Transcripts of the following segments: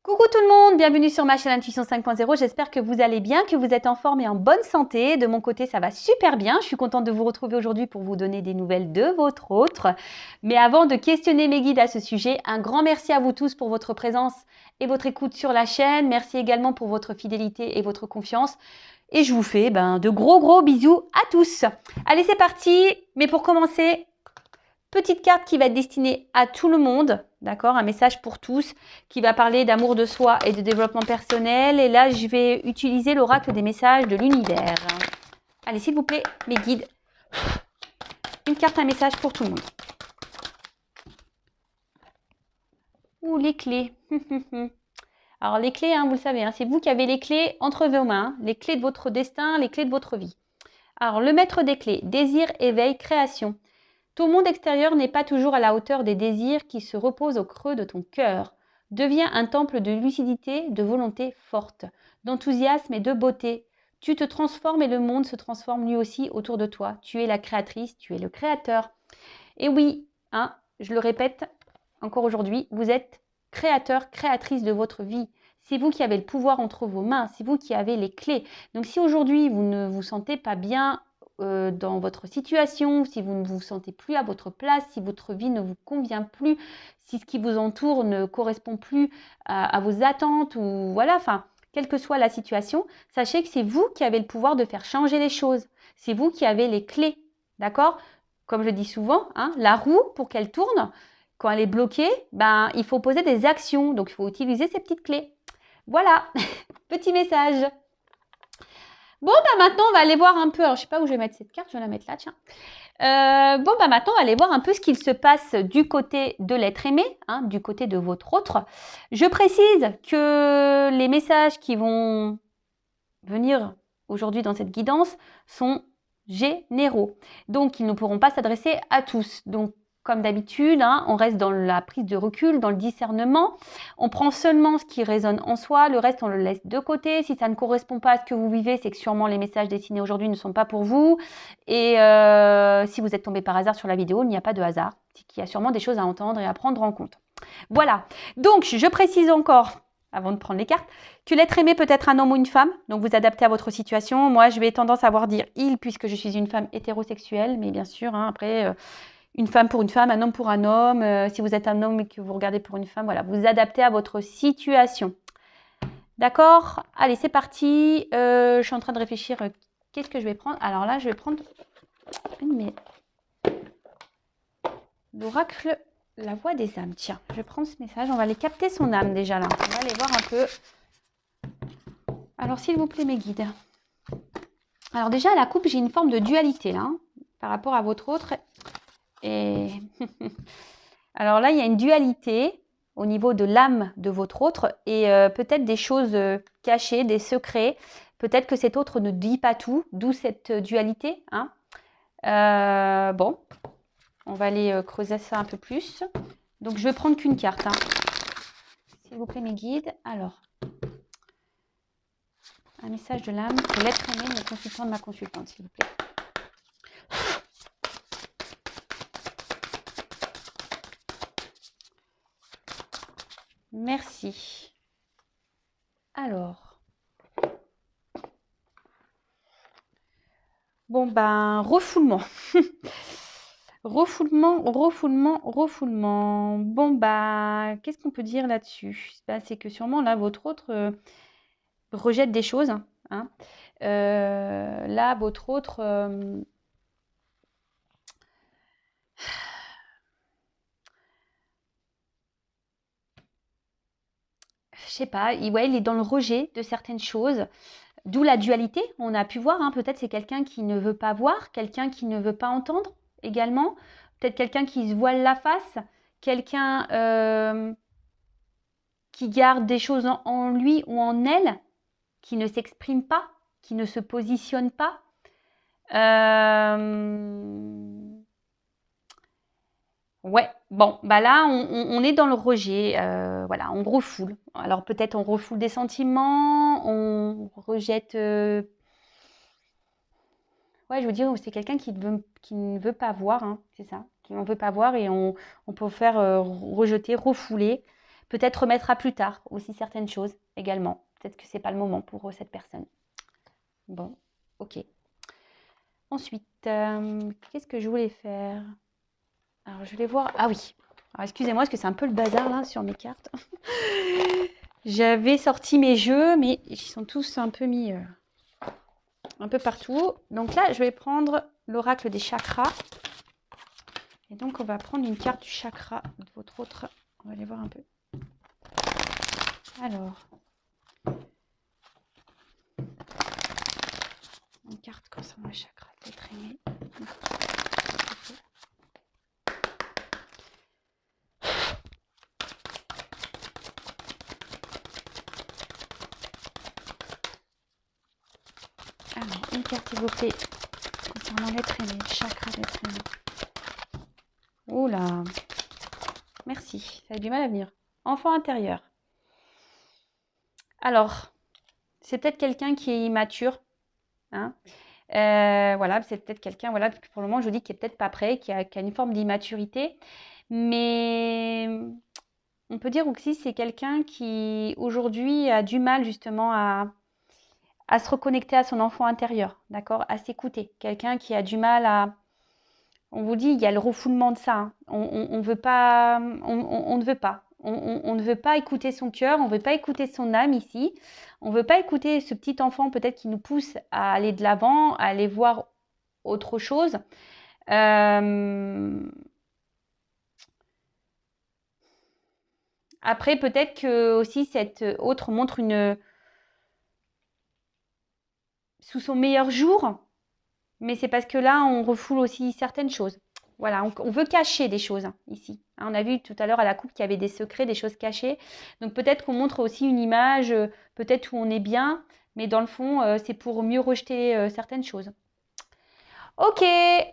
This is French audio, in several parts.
Coucou tout le monde, bienvenue sur ma chaîne Intuition 5.0. J'espère que vous allez bien, que vous êtes en forme et en bonne santé. De mon côté, ça va super bien. Je suis contente de vous retrouver aujourd'hui pour vous donner des nouvelles de votre autre. Mais avant de questionner mes guides à ce sujet, un grand merci à vous tous pour votre présence et votre écoute sur la chaîne. Merci également pour votre fidélité et votre confiance. Et je vous fais de gros bisous à tous. Allez, c'est parti. Mais pour commencer, petite carte qui va être destinée à tout le monde, d'accord? Un message pour tous qui va parler d'amour de soi et de développement personnel. Et là, je vais utiliser l'oracle des messages de l'univers. Allez, s'il vous plaît, mes guides, une carte, un message pour tout le monde. Ouh, les clés. Alors, les clés, vous le savez, c'est vous qui avez les clés entre vos mains, les clés de votre destin, les clés de votre vie. Alors, le maître des clés, désir, éveil, création. Ton monde extérieur n'est pas toujours à la hauteur des désirs qui se reposent au creux de ton cœur. Deviens un temple de lucidité, de volonté forte, d'enthousiasme et de beauté. Tu te transformes et le monde se transforme lui aussi autour de toi. Tu es la créatrice, tu es le créateur. Et oui, je le répète encore aujourd'hui, vous êtes créateur, créatrice de votre vie. C'est vous qui avez le pouvoir entre vos mains, c'est vous qui avez les clés. Donc si aujourd'hui vous ne vous sentez pas bien dans votre situation, si vous ne vous sentez plus à votre place, si votre vie ne vous convient plus, si ce qui vous entoure ne correspond plus à vos attentes, ou voilà, quelle que soit la situation, sachez que c'est vous qui avez le pouvoir de faire changer les choses. C'est vous qui avez les clés, d'accord? Comme je dis souvent, la roue, pour qu'elle tourne, quand elle est bloquée, il faut poser des actions. Donc, il faut utiliser ces petites clés. Voilà, petit message. Bon, maintenant, on va aller voir un peu. Alors, je ne sais pas où je vais mettre cette carte. Je vais la mettre là, tiens. Maintenant, on va aller voir un peu ce qu'il se passe du côté de l'être aimé, du côté de votre autre. Je précise que les messages qui vont venir aujourd'hui dans cette guidance sont généraux. Donc, ils ne pourront pas s'adresser à tous. Donc, comme d'habitude, on reste dans la prise de recul, dans le discernement. On prend seulement ce qui résonne en soi, le reste, on le laisse de côté. Si ça ne correspond pas à ce que vous vivez, c'est que sûrement les messages destinés aujourd'hui ne sont pas pour vous. Et si vous êtes tombé par hasard sur la vidéo, il n'y a pas de hasard. C'est qu'il y a sûrement des choses à entendre et à prendre en compte. Voilà. Donc, je précise encore, avant de prendre les cartes, que l'être aimé peut être un homme ou une femme, donc vous adaptez à votre situation. Moi, je vais tendance à dire il, puisque je suis une femme hétérosexuelle, mais bien sûr, après, une femme pour une femme, un homme pour un homme. Si vous êtes un homme et que vous regardez pour une femme, voilà, vous adaptez à votre situation. D'accord? Allez, c'est parti. Je suis en train de réfléchir, qu'est-ce que je vais prendre? Alors là, je vais prendre l'oracle. La voix des âmes. Tiens, je prends ce message. On va aller capter son âme déjà là. On va aller voir un peu. Alors, s'il vous plaît, mes guides. Alors déjà, à la coupe, j'ai une forme de dualité là, par rapport à votre autre. Et alors là, il y a une dualité au niveau de l'âme de votre autre et peut-être des choses cachées, des secrets. Peut-être que cet autre ne dit pas tout, d'où cette dualité. Bon. On va aller creuser ça un peu plus. Donc, je vais prendre qu'une carte. S'il vous plaît, mes guides. Alors, un message de l'âme pour l'être aimé de mon consultant, de ma consultante, s'il vous plaît. Merci. Alors. Bon, refoulement. Refoulement. Bon, qu'est-ce qu'on peut dire là-dessus? C'est que sûrement, là, votre autre rejette des choses. Là, votre autre... je sais pas, il est dans le rejet de certaines choses. D'où la dualité, on a pu voir, peut-être c'est quelqu'un qui ne veut pas voir, quelqu'un qui ne veut pas entendre également, peut-être quelqu'un qui se voile la face, quelqu'un qui garde des choses en lui ou en elle, qui ne s'exprime pas, qui ne se positionne pas. Ouais, bon, là, on est dans le rejet, voilà, on refoule. Alors peut-être on refoule des sentiments, on rejette... Ouais, je veux dire, c'est quelqu'un qui ne veut pas voir, c'est ça, qui n'en veut pas voir et on peut faire rejeter, refouler. Peut-être remettre à plus tard aussi certaines choses également. Peut-être que ce n'est pas le moment pour cette personne. Bon, ok. Ensuite, qu'est-ce que je voulais faire? Alors, je vais voir. Ah oui. Alors, excusez-moi, parce que c'est un peu le bazar là sur mes cartes. J'avais sorti mes jeux, mais ils sont tous un peu mis un peu partout. Donc là, je vais prendre l'oracle des chakras. Et donc, on va prendre une carte du chakra de votre autre. On va aller voir un peu. Alors, une carte concernant le chakra d'être aimé. Alors, une carte s'il vous plaît concernant l'être aimé, le chakra d'être aimé. Oula, merci, ça a du mal à venir. Enfant intérieur. Alors, c'est peut-être quelqu'un qui est immature. Hein. Voilà, c'est peut-être quelqu'un, voilà, pour le moment, je vous dis qu'il n'est peut-être pas prêt, qui a une forme d'immaturité. Mais on peut dire aussi que c'est quelqu'un qui, aujourd'hui, a du mal justement à se reconnecter à son enfant intérieur, d'accord, à s'écouter. Quelqu'un qui a du mal à... On vous dit, il y a le refoulement de ça. Hein. On veut pas, on ne veut pas. On ne veut pas écouter son cœur, on ne veut pas écouter son âme ici. On ne veut pas écouter ce petit enfant peut-être qui nous pousse à aller de l'avant, à aller voir autre chose. Après, peut-être que aussi cette autre montre sous son meilleur jour, mais c'est parce que là, on refoule aussi certaines choses. Voilà, on veut cacher des choses ici. On a vu tout à l'heure à la coupe qu'il y avait des secrets, des choses cachées. Donc peut-être qu'on montre aussi une image, peut-être où on est bien, mais dans le fond, c'est pour mieux rejeter certaines choses. Ok,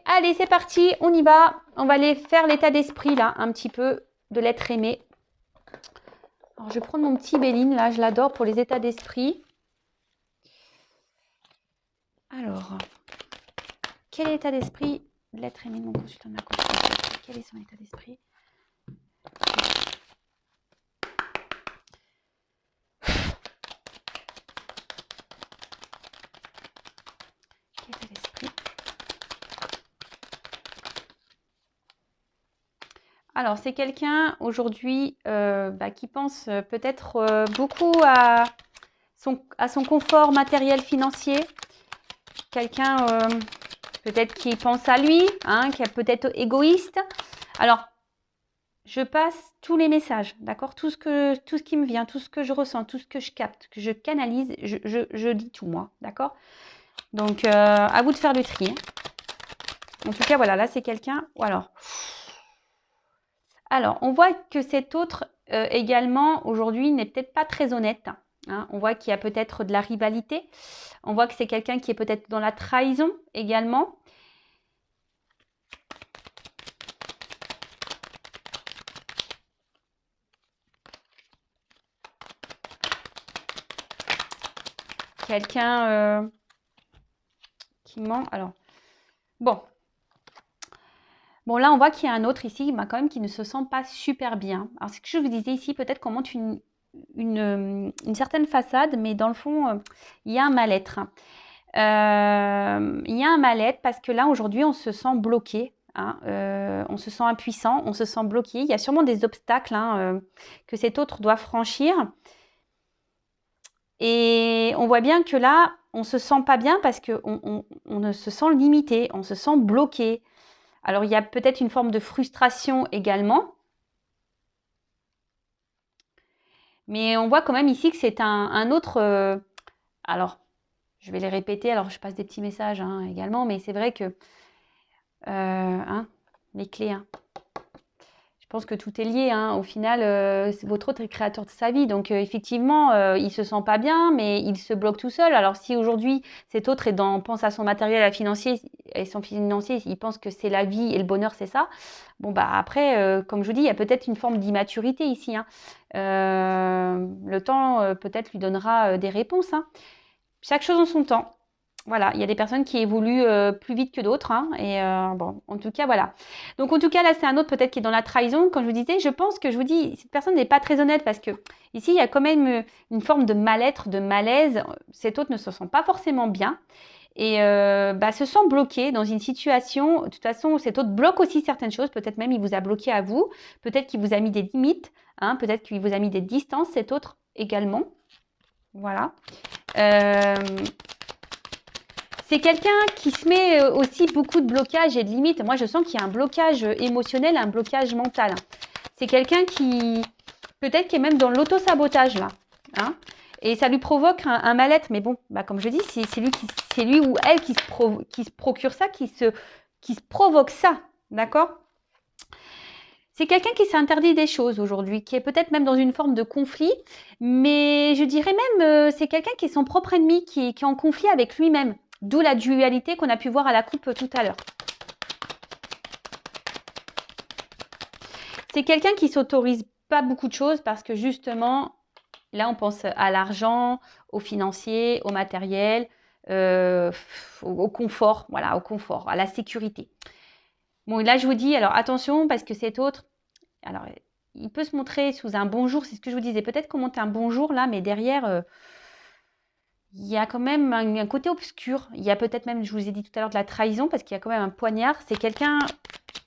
allez, c'est parti, on y va. On va aller faire l'état d'esprit là, un petit peu, de l'être aimé. Alors, je vais prendre mon petit Béline, là, je l'adore pour les états d'esprit. Alors, quel est l'état d'esprit de l'être aimé de mon consultant de ma consultation? Quel est son état d'esprit? Quel état d'esprit? Alors, c'est quelqu'un aujourd'hui qui pense peut-être beaucoup à son confort matériel financier. Quelqu'un peut-être qui pense à lui, hein, qui est peut-être égoïste. Alors, je passe tous les messages, d'accord, tout ce qui me vient, tout ce que je ressens, tout ce que je capte, que je canalise, je dis tout moi, d'accord. Donc, à vous de faire le tri. Hein. En tout cas, voilà, là, c'est quelqu'un... Alors, on voit que cet autre, également, aujourd'hui, n'est peut-être pas très honnête. Hein. On voit qu'il y a peut-être de la rivalité. On voit que c'est quelqu'un qui est peut-être dans la trahison également. Quelqu'un qui ment. Alors, bon, là, on voit qu'il y a un autre ici, quand même, qui ne se sent pas super bien. Alors, ce que je vous disais ici, peut-être qu'on monte une certaine façade, mais dans le fond, il y a un mal-être. Il y a un mal-être parce que là, aujourd'hui, on se sent bloqué. Hein, on se sent impuissant, on se sent bloqué. Il y a sûrement des obstacles que cet autre doit franchir. Et on voit bien que là, on ne se sent pas bien parce qu'on on se sent limité, on se sent bloqué. Alors, il y a peut-être une forme de frustration également. Mais on voit quand même ici que c'est un autre... alors, je vais les répéter. Alors, je passe des petits messages également. Mais c'est vrai que... les clés... Je pense que tout est lié. Au final, votre autre est créateur de sa vie. Donc, effectivement, il ne se sent pas bien, mais il se bloque tout seul. Alors, si aujourd'hui, cet autre pense à son matériel financier et son financier, il pense que c'est la vie et le bonheur, c'est ça. Bon, après, comme je vous dis, il y a peut-être une forme d'immaturité ici. Le temps, peut-être, lui donnera des réponses. Chaque chose en son temps. Voilà, il y a des personnes qui évoluent plus vite que d'autres. Hein, et bon, en tout cas, voilà. Donc, en tout cas, là, c'est un autre peut-être qui est dans la trahison. Comme je vous disais, je pense que je vous dis, cette personne n'est pas très honnête parce que ici, il y a quand même une forme de mal-être, de malaise. Cet autre ne se sent pas forcément bien et se sent bloqué dans une situation. De toute façon, cet autre bloque aussi certaines choses. Peut-être même il vous a bloqué à vous. Peut-être qu'il vous a mis des limites. Hein, peut-être qu'il vous a mis des distances, cet autre également. Voilà. C'est quelqu'un qui se met aussi beaucoup de blocages et de limites. Moi, je sens qu'il y a un blocage émotionnel, un blocage mental. C'est quelqu'un qui, peut-être, qui est même dans l'auto-sabotage, là. Hein, et ça lui provoque un mal-être. Mais bon, bah, comme je dis, c'est lui ou elle qui se procure ça, qui se provoque ça. D'accord ? C'est quelqu'un qui s'interdit des choses aujourd'hui, qui est peut-être même dans une forme de conflit. Mais je dirais même, c'est quelqu'un qui est son propre ennemi, qui est en conflit avec lui-même. D'où la dualité qu'on a pu voir à la coupe tout à l'heure. C'est quelqu'un qui s'autorise pas beaucoup de choses parce que justement, là on pense à l'argent, au financier, au matériel, au confort, voilà, au confort, à la sécurité. Bon, là je vous dis, alors attention parce que cet autre, alors il peut se montrer sous un bonjour, c'est ce que je vous disais, peut-être qu'on monte un bonjour là, mais derrière... il y a quand même un côté obscur. Il y a peut-être même, je vous ai dit tout à l'heure, de la trahison parce qu'il y a quand même un poignard. C'est quelqu'un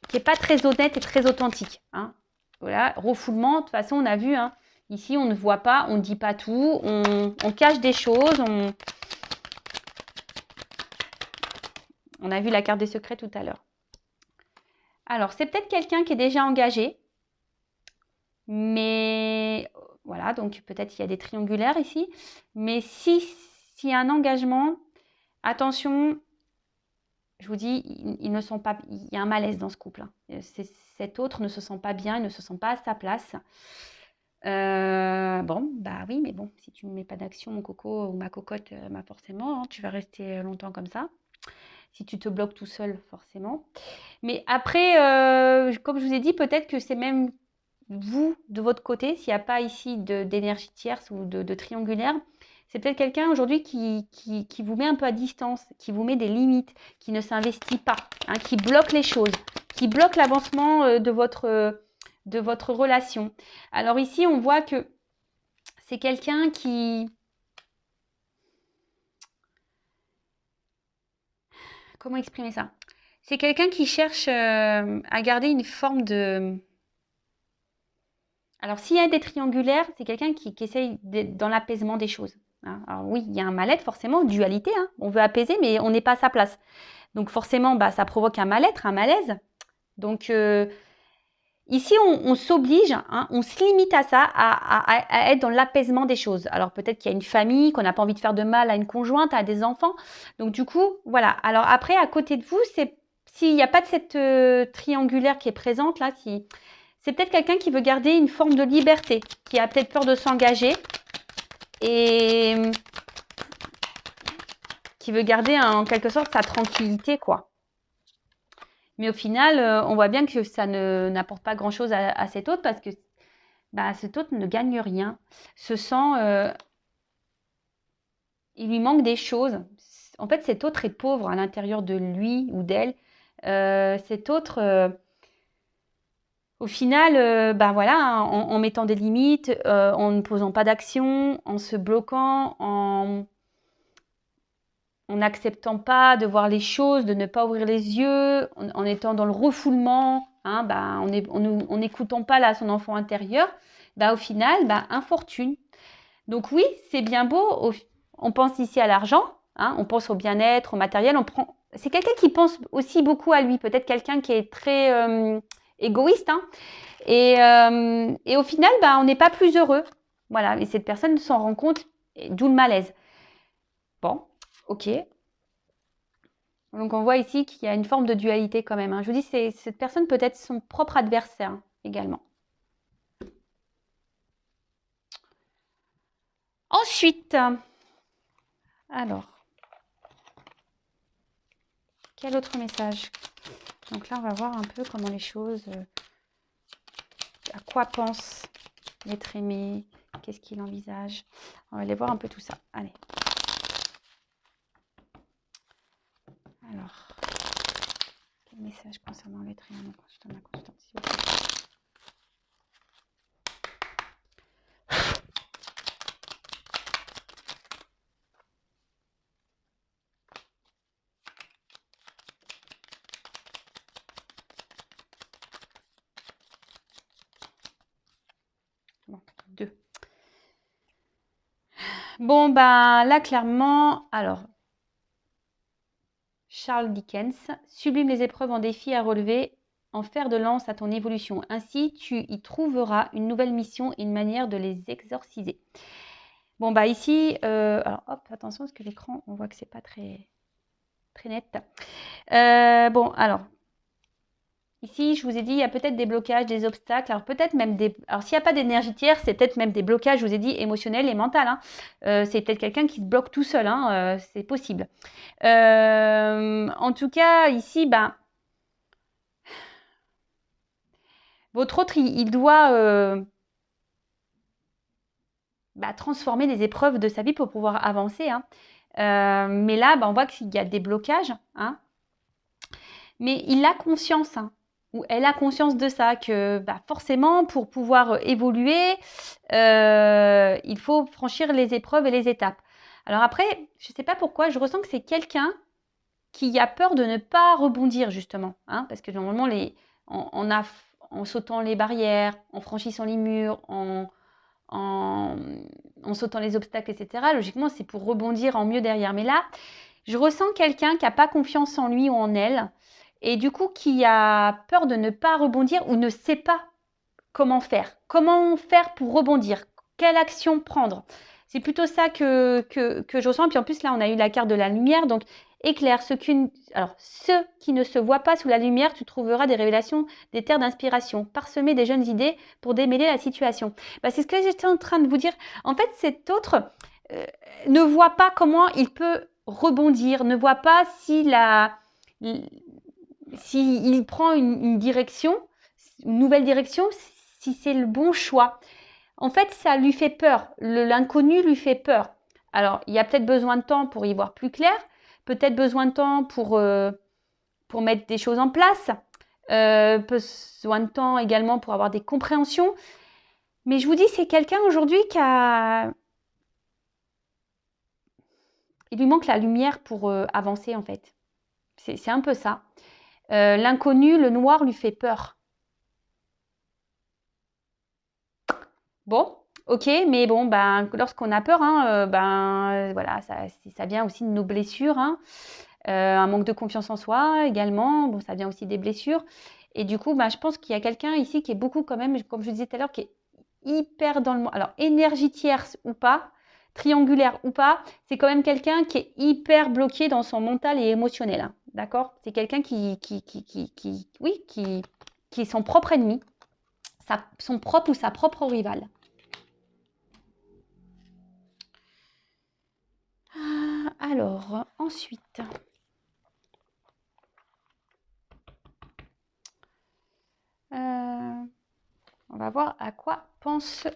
qui n'est pas très honnête et très authentique. Hein. Voilà, refoulement, de toute façon, on a vu. Hein, ici, on ne voit pas, on ne dit pas tout, on cache des choses. On a vu la carte des secrets tout à l'heure. Alors, c'est peut-être quelqu'un qui est déjà engagé. Mais voilà, donc peut-être il y a des triangulaires ici. Mais s'il y a un engagement, attention, je vous dis, ils ne sont pas, il y a un malaise dans ce couple. Hein. Cet autre ne se sent pas bien, il ne se sent pas à sa place. Bon, bah oui, mais bon, si tu ne mets pas d'action, mon coco ou ma cocotte, bah forcément, hein, tu vas rester longtemps comme ça. Si tu te bloques tout seul, forcément. Mais après, comme je vous ai dit, peut-être que c'est même vous, de votre côté, s'il n'y a pas ici d'énergie tierce ou de triangulaire, c'est peut-être quelqu'un aujourd'hui qui vous met un peu à distance, qui vous met des limites, qui ne s'investit pas, hein, qui bloque les choses, qui bloque l'avancement de votre relation. Alors ici, on voit que c'est quelqu'un qui... Comment exprimer ça? C'est quelqu'un qui cherche à garder une forme de... Alors, s'il y a des triangulaires, c'est quelqu'un qui essaye d'être dans l'apaisement des choses. Hein. Alors oui, il y a un mal-être forcément, dualité. Hein. On veut apaiser, mais on n'est pas à sa place. Donc forcément, bah, ça provoque un mal-être, un malaise. Donc ici, on s'oblige, hein, on se limite à ça, à être dans l'apaisement des choses. Alors peut-être qu'il y a une famille, qu'on n'a pas envie de faire de mal à une conjointe, à des enfants. Donc du coup, voilà. Alors après, à côté de vous, s'il n'y a pas de cette triangulaire qui est présente là, c'est peut-être quelqu'un qui veut garder une forme de liberté, qui a peut-être peur de s'engager et qui veut garder en quelque sorte sa tranquillité, quoi. Mais au final, on voit bien que ça n'apporte pas grand-chose à cet autre parce que bah, cet autre ne gagne rien, se sent... il lui manque des choses. En fait, cet autre est pauvre à l'intérieur de lui ou d'elle. Cet autre... au final, ben voilà, en mettant des limites, en ne posant pas d'action, en se bloquant, en n'acceptant pas de voir les choses, de ne pas ouvrir les yeux, en étant dans le refoulement, hein, ben, en n'écoutant pas là son enfant intérieur, ben, au final, ben, infortune. Donc oui, c'est bien beau, on pense ici à l'argent, hein, on pense au bien-être, au matériel, c'est quelqu'un qui pense aussi beaucoup à lui, peut-être quelqu'un qui est très égoïste, hein, et au final, bah, on n'est pas plus heureux. Voilà, et cette personne s'en rend compte, d'où le malaise. Bon, ok. Donc on voit ici qu'il y a une forme de dualité quand même. Hein. Je vous dis, cette personne peut être son propre adversaire hein, également. Ensuite, alors, quel autre message? Donc là, on va voir un peu comment les choses, à quoi pense l'être aimé, qu'est-ce qu'il envisage. On va aller voir un peu tout ça. Allez. Alors, quel message concernant l'être humain, mon consultant, ma consultante, s'il vous plaît. Bon, 2. Bon, ben là, clairement, alors, Charles Dickens, sublime les épreuves en défi à relever, en fer de lance à ton évolution. Ainsi, tu y trouveras une nouvelle mission et une manière de les exorciser. Bon, bah ici, alors hop, attention, parce que l'écran, on voit que c'est pas très, très net. Bon, alors, ici, je vous ai dit, il y a peut-être des blocages, des obstacles. Alors, peut-être même des. Alors, s'il n'y a pas d'énergie tierce, c'est peut-être même des blocages, je vous ai dit, émotionnels et mentaux. Hein. C'est peut-être quelqu'un qui se bloque tout seul. Hein. C'est possible. En tout cas, ici, ben, votre autre, il doit transformer les épreuves de sa vie pour pouvoir avancer. Hein. Mais là, ben, on voit qu'il y a des blocages. Hein. Mais il a conscience. Hein. Ou elle a conscience de ça, que forcément, pour pouvoir évoluer, il faut franchir les épreuves et les étapes. Alors après, je ne sais pas pourquoi, je ressens que c'est quelqu'un qui a peur de ne pas rebondir, justement. Hein, parce que normalement, en sautant les barrières, en franchissant les murs, en sautant les obstacles, etc., logiquement, c'est pour rebondir en mieux derrière. Mais là, je ressens quelqu'un qui n'a pas confiance en lui ou en elle, et du coup qui a peur de ne pas rebondir ou ne sait pas comment faire. Comment faire pour rebondir? Quelle action prendre? C'est plutôt ça que je ressens. Puis en plus, là, on a eu la carte de la lumière. Donc, éclaire. Ceux qui ne se voient pas sous la lumière, tu trouveras des révélations, des terres d'inspiration. Parsemer des jeunes idées pour démêler la situation. C'est ce que j'étais en train de vous dire. En fait, cet autre ne voit pas comment il peut rebondir, ne voit pas s'il prend une direction, une nouvelle direction, si c'est le bon choix. En fait, ça lui fait peur. L'inconnu lui fait peur. Alors, il y a peut-être besoin de temps pour y voir plus clair, peut-être besoin de temps pour mettre des choses en place, besoin de temps également pour avoir des compréhensions. Mais je vous dis, c'est quelqu'un aujourd'hui qui a... Il lui manque la lumière pour avancer, en fait. C'est un peu ça. L'inconnu, le noir, lui fait peur. Bon, ok, mais bon, lorsqu'on a peur, hein, voilà, ça vient aussi de nos blessures. Hein. Un manque de confiance en soi également, bon, ça vient aussi des blessures. Et du coup, je pense qu'il y a quelqu'un ici qui est beaucoup quand même, comme je disais tout à l'heure, qui est hyper dans le... Alors, énergie tierce ou pas, triangulaire ou pas, c'est quand même quelqu'un qui est hyper bloqué dans son mental et émotionnel. Hein, d'accord? C'est quelqu'un qui est son propre ennemi, son propre ou sa propre rivale. Alors, ensuite... on va voir à quoi pense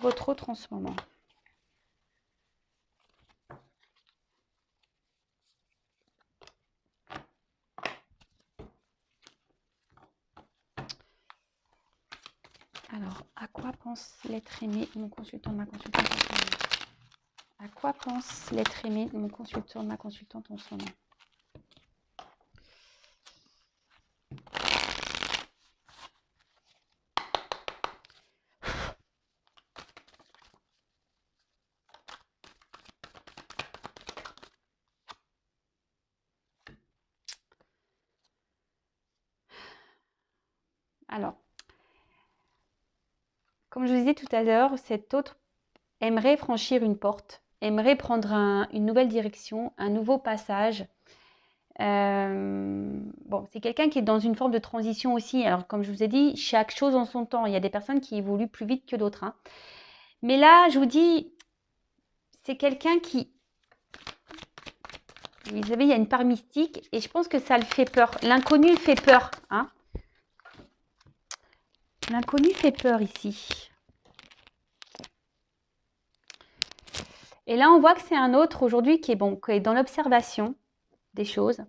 votre autre en ce moment. Alors, à quoi pense l'être aimé de mon consultant, de ma consultante en ce moment? À quoi pense l'être aimé de mon consultant, de ma consultante en ce moment? Alors, comme je vous disais tout à l'heure, cet autre aimerait franchir une porte, aimerait prendre une nouvelle direction, un nouveau passage. Bon, c'est quelqu'un qui est dans une forme de transition aussi. Alors, comme je vous ai dit, chaque chose en son temps. Il y a des personnes qui évoluent plus vite que d'autres. Hein. Mais là, je vous dis, c'est quelqu'un qui... Vous savez, il y a une part mystique et je pense que ça le fait peur. L'inconnu fait peur. Hein. L'inconnu fait peur ici. Et là, on voit que c'est un autre aujourd'hui qui est dans l'observation, des choses.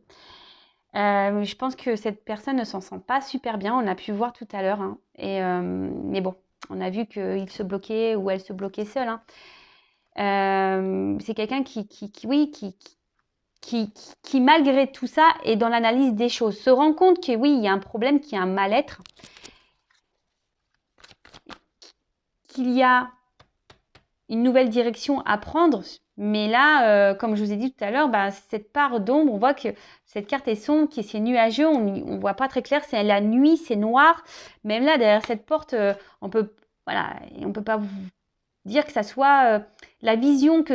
Je pense que cette personne ne s'en sent pas super bien. On a pu voir tout à l'heure. Hein. Mais bon, on a vu qu'il se bloquait ou elle se bloquait seule. Hein. C'est quelqu'un qui, malgré tout ça, est dans l'analyse des choses. Se rend compte que oui, il y a un problème, qu'il y a un mal-être, qu'il y a une nouvelle direction à prendre. Mais là, comme je vous ai dit tout à l'heure, bah, cette part d'ombre, on voit que cette carte est sombre, qui c'est nuageux, on ne voit pas très clair, c'est la nuit, c'est noir. Même là, derrière cette porte, on peut pas vous dire que ça soit la vision que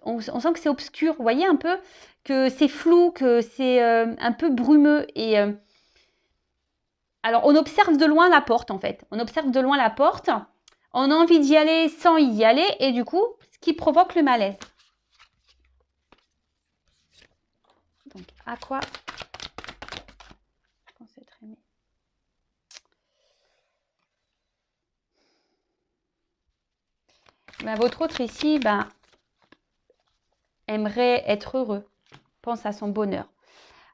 on sent que c'est obscur. Vous voyez un peu que c'est flou, que c'est un peu brumeux. Alors, on observe de loin la porte, en fait. On observe de loin la porte. On a envie d'y aller sans y aller. Et du coup, ce qui provoque le malaise. Donc, à quoi je pense être aimé. Ben, votre autre ici, aimerait être heureux. Pense à son bonheur.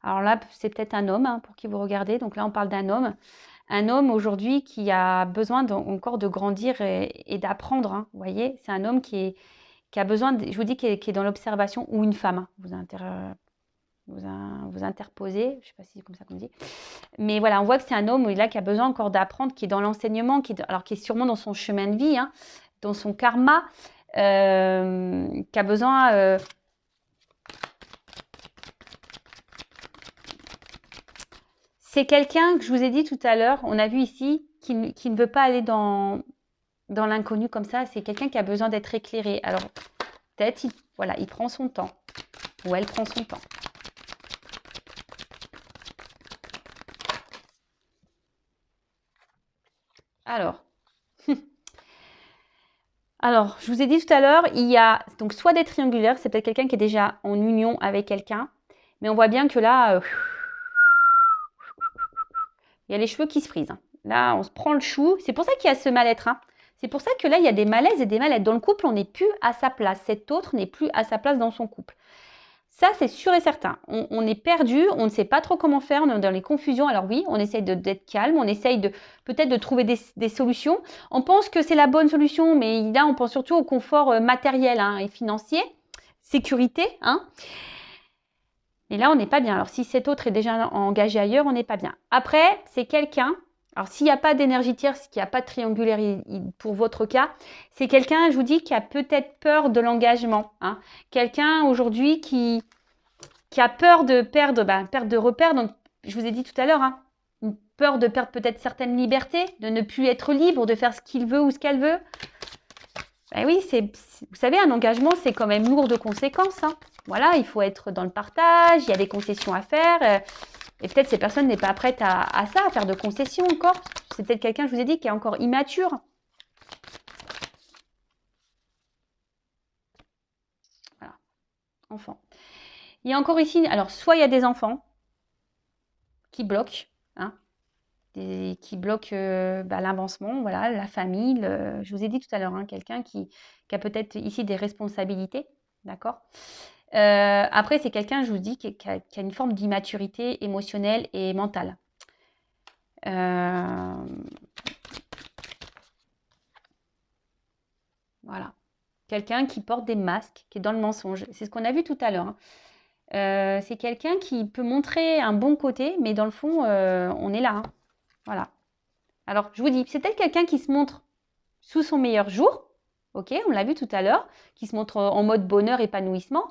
Alors là, c'est peut-être un homme pour qui vous regardez. Donc là, on parle d'un homme. Un homme aujourd'hui qui a besoin encore de grandir et d'apprendre. Hein, vous voyez, c'est un homme qui a besoin, je vous dis, qui est dans l'observation, ou une femme. Hein, vous interposez, je ne sais pas si c'est comme ça qu'on dit. Mais voilà, on voit que c'est un homme là, qui a besoin encore d'apprendre, qui est dans l'enseignement, qui est sûrement dans son chemin de vie, hein, dans son karma, qui a besoin... C'est quelqu'un que je vous ai dit tout à l'heure, on a vu ici, qui ne veut pas aller dans l'inconnu comme ça. C'est quelqu'un qui a besoin d'être éclairé. Alors, peut-être, il prend son temps. Ou elle prend son temps. Alors, je vous ai dit tout à l'heure, il y a donc soit des triangulaires, c'est peut-être quelqu'un qui est déjà en union avec quelqu'un. Mais on voit bien que là... il y a les cheveux qui se frisent. Hein. Là, on se prend le chou. C'est pour ça qu'il y a ce mal-être. Hein. C'est pour ça que là, il y a des malaises et des mal-être. Dans le couple, on n'est plus à sa place. Cet autre n'est plus à sa place dans son couple. Ça, c'est sûr et certain. On est perdu, on ne sait pas trop comment faire, on est dans les confusions. Alors oui, on essaye d'être calme, on essaye peut-être de trouver des solutions. On pense que c'est la bonne solution, mais là, on pense surtout au confort matériel et financier, sécurité. Hein. Et là, on n'est pas bien. Alors, si cet autre est déjà engagé ailleurs, on n'est pas bien. Après, c'est quelqu'un, alors s'il n'y a pas d'énergie tierce, qu'il n'y a pas de triangulaire pour votre cas, c'est quelqu'un, je vous dis, qui a peut-être peur de l'engagement. Hein. Quelqu'un aujourd'hui qui a peur de perdre de repères. Donc, je vous ai dit tout à l'heure, une peur de perdre peut-être certaines libertés, de ne plus être libre, de faire ce qu'il veut ou ce qu'elle veut. Ben oui, vous savez, un engagement, c'est quand même lourd de conséquences. Hein. Voilà, il faut être dans le partage, il y a des concessions à faire. Et peut-être ces personnes n'est pas prête à ça, à faire de concessions encore. C'est peut-être quelqu'un, je vous ai dit, qui est encore immature. Voilà, enfant. Il y a encore ici, alors soit il y a des enfants qui bloquent, qui bloquent l'avancement, voilà, la famille. Je vous ai dit tout à l'heure, quelqu'un qui a peut-être ici des responsabilités, d'accord. Après, c'est quelqu'un, je vous dis, qui a une forme d'immaturité émotionnelle et mentale. Voilà. Quelqu'un qui porte des masques, qui est dans le mensonge. C'est ce qu'on a vu tout à l'heure. C'est quelqu'un qui peut montrer un bon côté, mais dans le fond, on est là. Voilà. Alors, je vous dis, c'est peut-être quelqu'un qui se montre sous son meilleur jour. Ok, on l'a vu tout à l'heure, qui se montre en mode bonheur, épanouissement.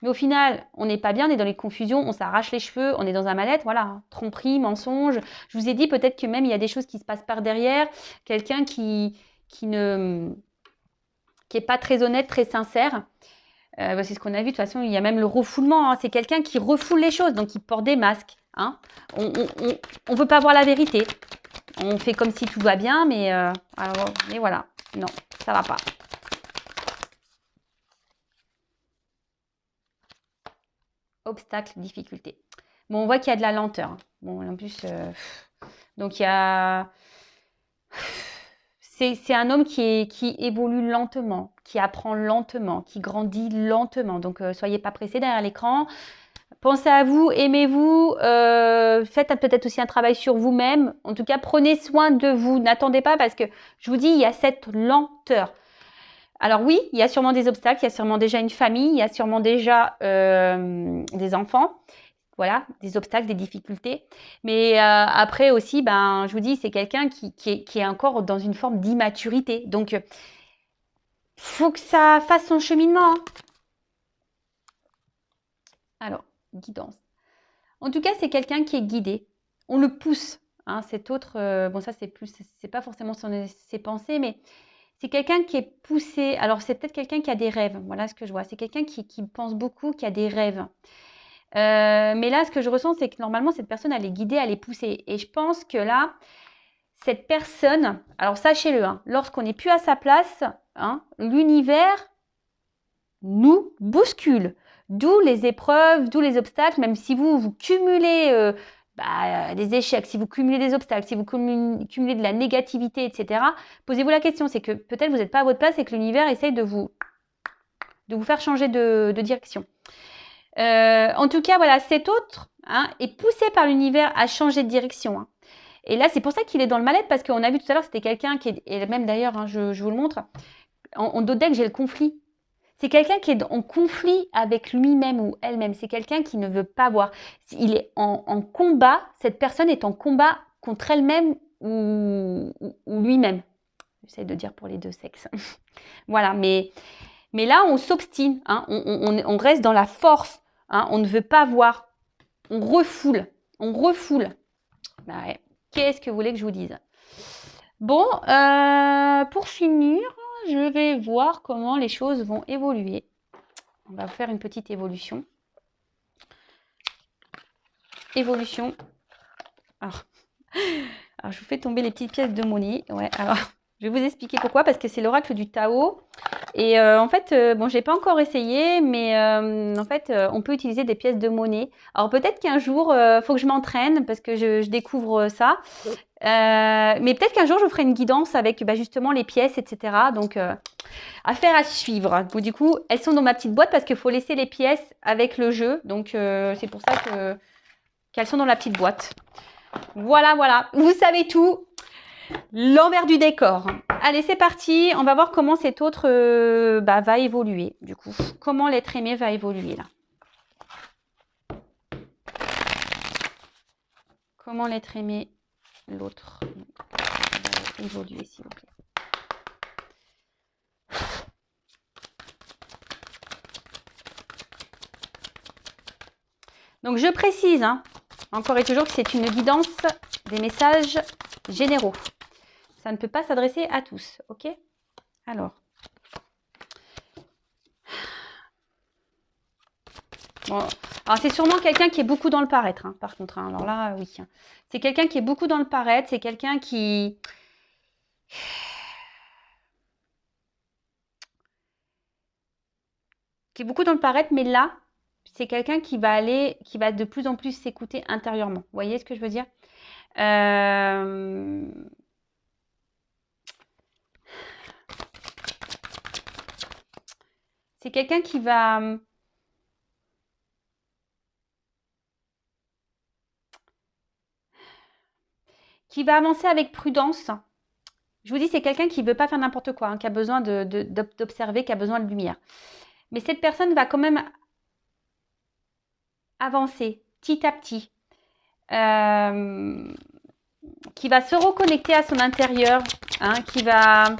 Mais au final, on n'est pas bien, on est dans les confusions, on s'arrache les cheveux, on est dans un mal-être, voilà, tromperie, mensonge. Je vous ai dit peut-être que même il y a des choses qui se passent par derrière, quelqu'un qui n'est pas très honnête, très sincère. C'est ce qu'on a vu, de toute façon, il y a même le refoulement, c'est quelqu'un qui refoule les choses, donc il porte des masques. On ne veut pas voir la vérité. On fait comme si tout va bien, mais voilà, non, ça ne va pas. Obstacle, difficulté. Bon, on voit qu'il y a de la lenteur. Bon, en plus, donc il y a... C'est un homme qui évolue lentement, qui apprend lentement, qui grandit lentement. Donc, soyez pas pressés derrière l'écran. Pensez à vous, aimez-vous, faites peut-être aussi un travail sur vous-même. En tout cas, prenez soin de vous. N'attendez pas parce que, je vous dis, il y a cette lenteur. Alors oui, il y a sûrement des obstacles, il y a sûrement déjà une famille, il y a sûrement déjà des enfants. Voilà, des obstacles, des difficultés. Mais après aussi, ben, je vous dis, c'est quelqu'un qui est encore dans une forme d'immaturité. Donc, faut que ça fasse son cheminement. Hein. Alors, guidance. En tout cas, c'est quelqu'un qui est guidé. On le pousse. Hein, cet autre, bon ça c'est plus, c'est pas forcément ses pensées, mais c'est quelqu'un qui est poussé. Alors c'est peut-être quelqu'un qui a des rêves. Voilà ce que je vois. C'est quelqu'un qui pense beaucoup, qui a des rêves. Mais là, ce que je ressens, c'est que normalement cette personne, elle est guidée, elle est poussée. Et je pense que là, cette personne, alors sachez-le, hein, lorsqu'on n'est plus à sa place, hein, l'univers nous bouscule. D'où les épreuves, d'où les obstacles, même si vous cumulez des échecs, si vous cumulez des obstacles, si vous cumulez de la négativité, etc. Posez-vous la question, c'est que peut-être vous n'êtes pas à votre place et que l'univers essaye de vous faire changer de direction. En tout cas, voilà, cet autre est poussé par l'univers à changer de direction. Hein. Et là, c'est pour ça qu'il est dans le mal-être, parce qu'on a vu tout à l'heure, c'était quelqu'un qui est, et même d'ailleurs, hein, je vous le montre, en dos de deck, j'ai le conflit. C'est quelqu'un qui est en conflit avec lui-même ou elle-même. C'est quelqu'un qui ne veut pas voir. Il est en combat. Cette personne est en combat contre elle-même ou lui-même. J'essaie de dire pour les deux sexes. Voilà, mais là, on s'obstine. Hein, on reste dans la force. Hein, on ne veut pas voir. On refoule. On refoule. Bah ouais. Qu'est-ce que vous voulez que je vous dise? Bon, pour finir, je vais voir comment les choses vont évoluer. On va faire une petite évolution. Évolution. Alors, je vous fais tomber les petites pièces de monnaie. Ouais, alors, je vais vous expliquer pourquoi. Parce que c'est l'oracle du Tao. Et en fait, bon, j'ai pas encore essayé, mais en fait, on peut utiliser des pièces de monnaie. Alors peut-être qu'un jour, faut que je m'entraîne parce que je découvre ça. Mais peut-être qu'un jour, je vous ferai une guidance avec justement les pièces, etc. Donc, affaire à suivre. Donc, du coup, elles sont dans ma petite boîte parce qu'il faut laisser les pièces avec le jeu. Donc, c'est pour ça qu'elles sont dans la petite boîte. Voilà, voilà. Vous savez tout. L'envers du décor. Allez, c'est parti. On va voir comment cet autre va évoluer. Du coup, comment l'être aimé va évoluer là. Comment l'être aimé, l'autre, va évoluer, s'il vous plaît. Donc, je précise, hein, encore et toujours, que c'est une guidance des messages généraux. Ça ne peut pas s'adresser à tous, ok? Alors. Bon, alors, c'est sûrement quelqu'un qui est beaucoup dans le paraître, hein, par contre. Hein. Alors là, oui. C'est quelqu'un qui est beaucoup dans le paraître. C'est quelqu'un qui... est beaucoup dans le paraître, mais là, c'est quelqu'un qui va de plus en plus s'écouter intérieurement. Vous voyez ce que je veux dire? C'est quelqu'un qui va... avancer avec prudence. Je vous dis, c'est quelqu'un qui ne veut pas faire n'importe quoi, hein, qui a besoin d'observer, qui a besoin de lumière. Mais cette personne va quand même avancer petit à petit, qui va se reconnecter à son intérieur, hein, qui va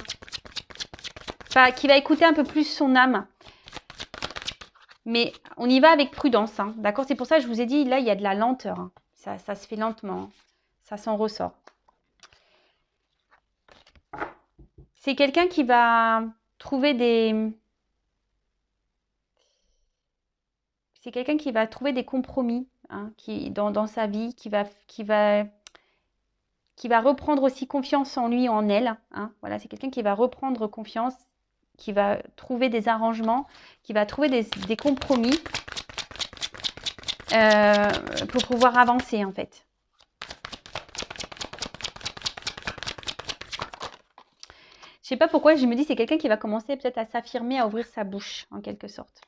écouter un peu plus son âme. Mais on y va avec prudence, hein, d'accord? C'est pour ça que je vous ai dit, là, il y a de la lenteur. Hein. Ça se fait lentement. Hein. Ça s'en ressort. C'est quelqu'un qui va trouver des... C'est quelqu'un qui va trouver des compromis hein, dans sa vie, qui va reprendre aussi confiance en lui, en elle. Hein. Voilà, c'est quelqu'un qui va reprendre confiance, qui va trouver des arrangements, qui va trouver des compromis pour pouvoir avancer en fait. Je sais pas pourquoi, je me dis c'est quelqu'un qui va commencer peut-être à s'affirmer, à ouvrir sa bouche en quelque sorte.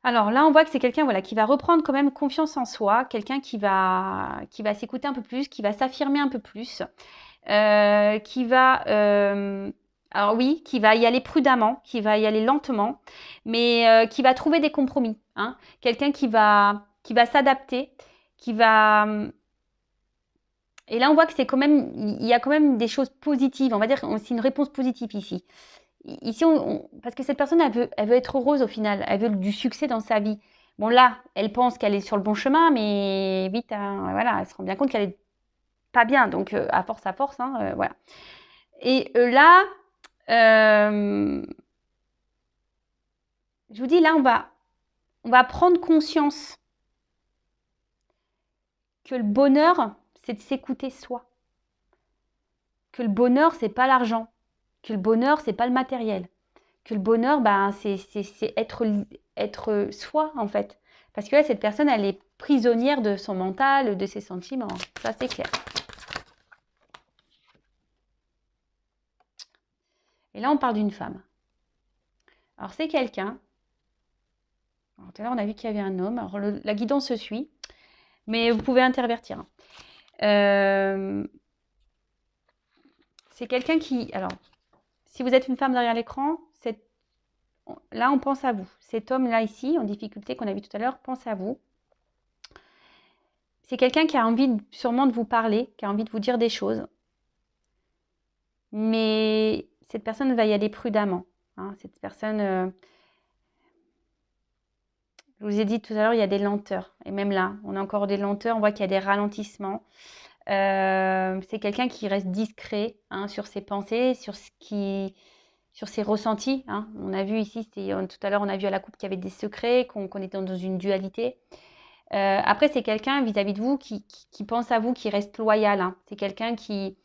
Alors là, on voit que c'est quelqu'un voilà, qui va reprendre quand même confiance en soi, quelqu'un qui va s'écouter un peu plus, qui va s'affirmer un peu plus, qui va, alors oui, qui va y aller prudemment, qui va y aller lentement, mais qui va trouver des compromis. Hein. Quelqu'un qui va s'adapter, qui va... Et là, on voit que c'est quand même, il y a quand même des choses positives. On va dire que c'est une réponse positive ici. Ici, parce que cette personne, elle veut être heureuse au final. Elle veut du succès dans sa vie. Bon, là, elle pense qu'elle est sur le bon chemin, mais vite, hein, voilà, elle se rend bien compte qu'elle est pas bien. Donc, à force, hein, voilà. Et là, je vous dis, là, on va prendre conscience que le bonheur, c'est de s'écouter soi. Que le bonheur, c'est pas l'argent. Que le bonheur, c'est pas le matériel. Que le bonheur, ben, c'est être soi, en fait. Parce que là, cette personne, elle est prisonnière de son mental, de ses sentiments. Ça, c'est clair. Et là, on parle d'une femme. Alors, c'est quelqu'un. Alors, tout à l'heure, on a vu qu'il y avait un homme. Alors, la guidance se suit. Mais vous pouvez intervertir. C'est quelqu'un qui... Alors, si vous êtes une femme derrière l'écran, là, on pense à vous. Cet homme-là, ici, en difficulté, qu'on a vu tout à l'heure, pense à vous. C'est quelqu'un qui a envie sûrement de vous parler, qui a envie de vous dire des choses. Mais cette personne va y aller prudemment. Hein. Cette personne, je vous ai dit tout à l'heure, il y a des lenteurs. Et même là, on a encore des lenteurs, on voit qu'il y a des ralentissements. C'est quelqu'un qui reste discret hein, sur ses pensées, sur ses ressentis. Hein. On a vu ici, tout à l'heure, on a vu à la coupe qu'il y avait des secrets, qu'on était dans une dualité. Après, c'est quelqu'un vis-à-vis de vous qui pense à vous, qui reste loyal. Hein. C'est quelqu'un qui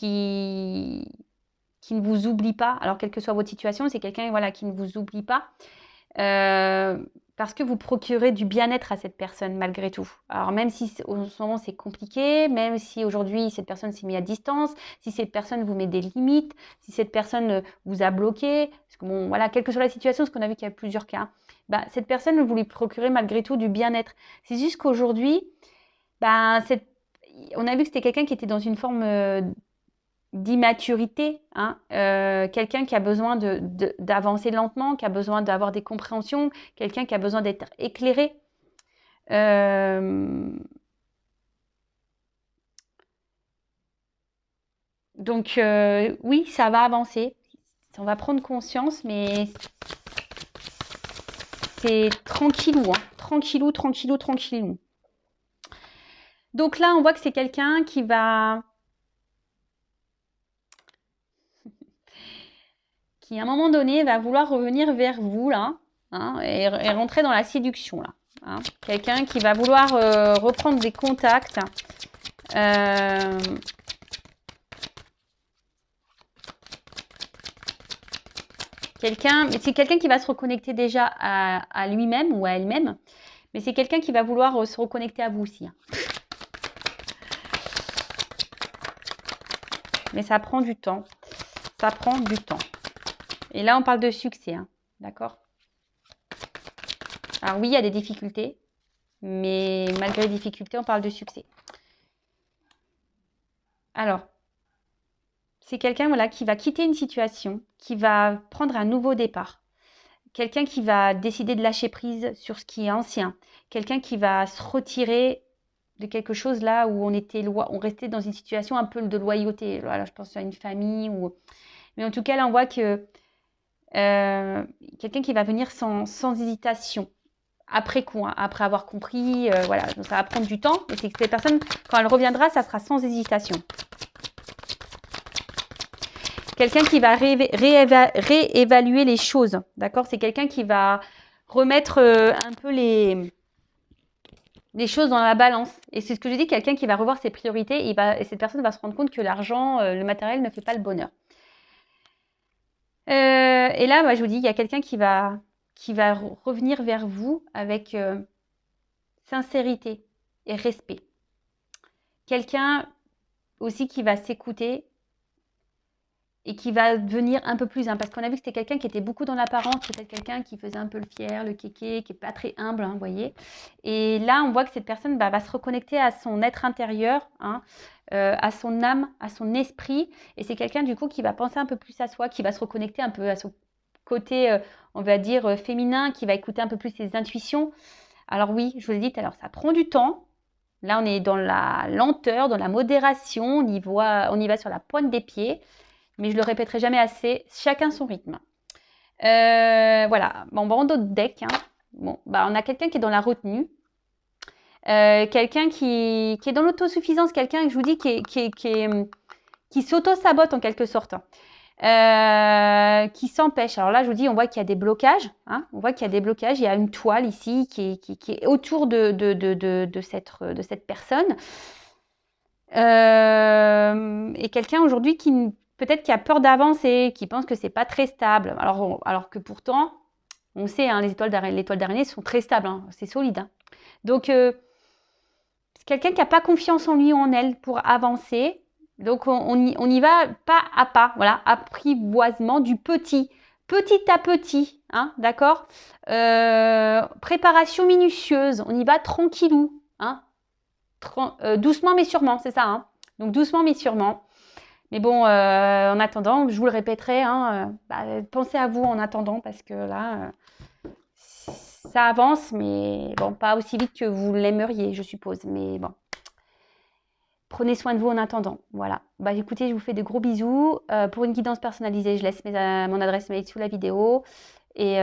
ne vous oublie pas. Alors, quelle que soit votre situation, c'est quelqu'un voilà, qui ne vous oublie pas. Parce que vous procurez du bien-être à cette personne malgré tout. Alors même si en ce moment c'est compliqué, même si aujourd'hui cette personne s'est mise à distance, si cette personne vous met des limites, si cette personne vous a bloqué, parce que bon voilà, quelle que soit la situation, parce qu'on a vu qu'il y a plusieurs cas, bah, cette personne vous lui procurez malgré tout du bien-être. C'est juste qu'aujourd'hui, bah, on a vu que c'était quelqu'un qui était dans une forme d'immaturité, hein, quelqu'un qui a besoin d'avancer lentement, qui a besoin d'avoir des compréhensions, quelqu'un qui a besoin d'être éclairé. Donc oui, ça va avancer, on va prendre conscience, mais c'est tranquillou, hein, tranquillou, tranquillou, tranquillou. Donc là, on voit que c'est quelqu'un qui va... qui à un moment donné va vouloir revenir vers vous là hein, et rentrer dans la séduction là. Hein. Quelqu'un qui va vouloir reprendre des contacts. C'est quelqu'un qui va se reconnecter déjà à lui-même ou à elle-même, mais c'est quelqu'un qui va vouloir se reconnecter à vous aussi. Hein. Mais ça prend du temps. Ça prend du temps. Et là, on parle de succès, hein, d'accord? Alors oui, il y a des difficultés, mais malgré les difficultés, on parle de succès. Alors, c'est quelqu'un voilà, qui va quitter une situation, qui va prendre un nouveau départ. Quelqu'un qui va décider de lâcher prise sur ce qui est ancien. Quelqu'un qui va se retirer de quelque chose là où on restait dans une situation un peu de loyauté. Voilà, je pense à une famille. Mais en tout cas, là, on voit que quelqu'un qui va venir sans hésitation, après coup, hein, après avoir compris, voilà, donc ça va prendre du temps, mais c'est que cette personne, quand elle reviendra, ça sera sans hésitation. Quelqu'un qui va réévaluer les choses, d'accord? C'est quelqu'un qui va remettre un peu les choses dans la balance. Et c'est ce que je dis, quelqu'un qui va revoir ses priorités, et cette personne va se rendre compte que l'argent, le matériel ne fait pas le bonheur. Et là, moi, je vous dis, il y a quelqu'un qui va revenir vers vous avec sincérité et respect. Quelqu'un aussi qui va s'écouter et qui va devenir un peu plus, hein, parce qu'on a vu que c'était quelqu'un qui était beaucoup dans l'apparence, peut-être quelqu'un qui faisait un peu le fier, le kéké, qui n'est pas très humble, hein, vous voyez. Et là, on voit que cette personne va se reconnecter à son être intérieur, hein, à son âme, à son esprit. Et c'est quelqu'un, du coup, qui va penser un peu plus à soi, qui va se reconnecter un peu à son côté, on va dire, féminin, qui va écouter un peu plus ses intuitions. Alors oui, je vous l'ai dit tout à l'heure, ça prend du temps. Là, on est dans la lenteur, dans la modération, on y va sur la pointe des pieds. Mais je le répéterai jamais assez, chacun son rythme. Voilà, bon, on d'autres decks. Hein. Bon, bah, on a quelqu'un qui est dans la retenue, quelqu'un qui est dans l'autosuffisance, quelqu'un que je vous dis qui s'auto-sabote en quelque sorte, qui s'empêche. Alors là, je vous dis, on voit qu'il y a des blocages. Hein, on voit qu'il y a des blocages. Il y a une toile ici qui est autour de cette personne. Et quelqu'un aujourd'hui qui peut-être qui a peur d'avancer, qui pense que c'est pas très stable. Alors que pourtant, on sait, hein, les toiles d'araignée sont très stables, hein, c'est solide. Hein. Donc, c'est quelqu'un qui n'a pas confiance en lui ou en elle pour avancer. Donc, on y va pas à pas, voilà, apprivoisement du petit à petit, hein, d'accord. Préparation minutieuse, on y va tranquillou, hein, doucement mais sûrement, c'est ça. Hein. Donc, doucement mais sûrement. Mais bon, en attendant, je vous le répéterai, hein, pensez à vous en attendant parce que là, ça avance, mais bon, pas aussi vite que vous l'aimeriez, je suppose. Mais bon, prenez soin de vous en attendant. Voilà. Bah écoutez, je vous fais de gros bisous. Pour une guidance personnalisée, je laisse mon adresse mail sous la vidéo. Et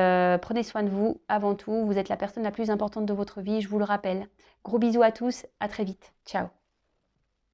prenez soin de vous avant tout. Vous êtes la personne la plus importante de votre vie, je vous le rappelle. Gros bisous à tous, à très vite. Ciao.